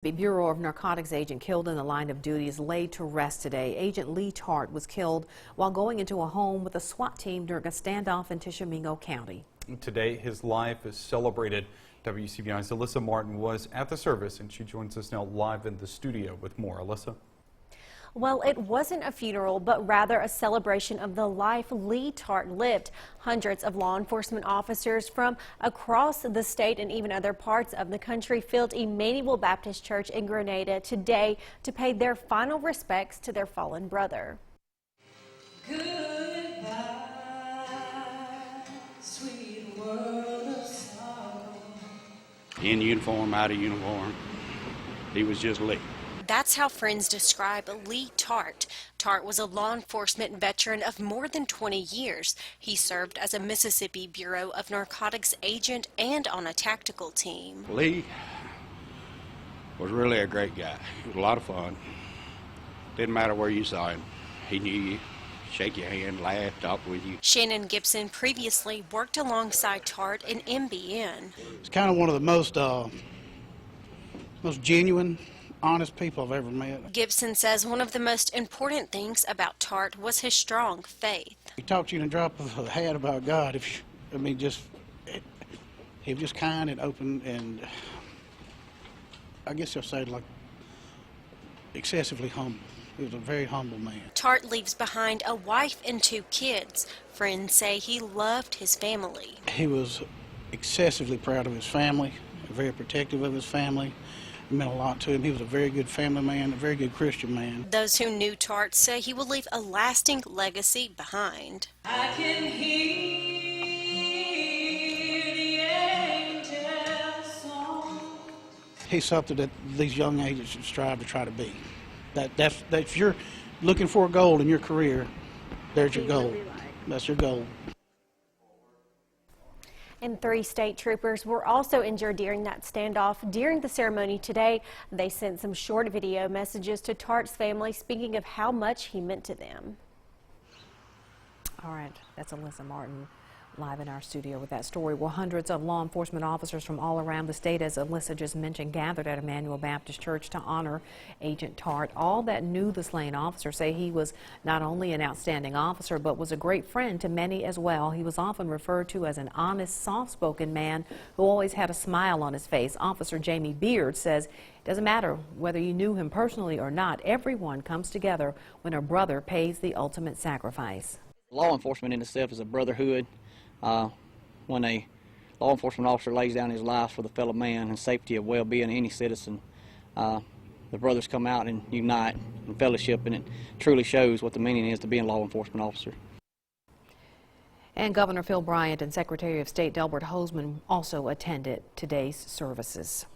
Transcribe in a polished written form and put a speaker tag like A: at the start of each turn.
A: The Bureau of Narcotics agent killed in the line of duty is laid to rest today. Agent Lee Tartt was killed while going into a home with a SWAT team during a standoff in Tishomingo County.
B: Today, his life is celebrated. WCBI's Alyssa Martin was at the service, and she joins us now live in the studio with more. Alyssa?
C: Well, it wasn't a funeral, but rather a celebration of the life Lee Tartt lived. Hundreds of law enforcement officers from across the state and even other parts of the country filled Emmanuel Baptist Church in Grenada today to pay their final respects to their fallen brother.
D: Goodbye, sweet world of sorrow.
E: In uniform, out of uniform, he was just Lee.
C: That's how friends describe Lee Tartt. Tartt was a law enforcement veteran of more than 20 years. He served as a Mississippi Bureau of Narcotics agent and on a tactical team.
E: Lee was really a great guy. It was a lot of fun. Didn't matter where you saw him. He knew you, shake your hand, laugh, talk with you.
C: Shannon Gibson previously worked alongside Tartt in MBN.
F: It's kind of one of the most genuine, honest people I've ever met.
C: Gibson says one of the most important things about Tartt was his strong faith.
F: He talked to you in a drop of a hat about God. He was just kind and open, and I guess I'll say like excessively humble. He was a very humble man.
C: Tartt leaves behind a wife and 2 kids. Friends say he loved his family.
F: He was excessively proud of his family, very protective of his family. It meant a lot to him. He was a very good family man, a very good Christian man.
C: Those who knew Tartt say he will leave a lasting legacy behind.
D: I can hear the angels' song.
F: He's something that these young agents should strive to try to be. That's if you're looking for a goal in your career, there's your goal. That's your goal.
C: And 3 state troopers were also injured during that standoff. During the ceremony today, they sent some short video messages to Tartt's family, speaking of how much he meant to them.
A: All right, that's Alyssa Martin live in our studio with that story. Well, hundreds of law enforcement officers from all around the state, as Alyssa just mentioned, gathered at Emmanuel Baptist Church to honor Agent Tartt. All that knew the slain officer say he was not only an outstanding officer, but was a great friend to many as well. He was often referred to as an honest, soft-spoken man who always had a smile on his face. Officer Jamie Beard says it doesn't matter whether you knew him personally or not. Everyone comes together when a brother pays the ultimate sacrifice.
G: Law enforcement in itself is a brotherhood. When a law enforcement officer lays down his life for the fellow man and safety of well-being of any citizen, the brothers come out and unite in fellowship, and it truly shows what the meaning is to be a law enforcement officer.
A: And Governor Phil Bryant and Secretary of State Delbert Hosemann also attended today's services.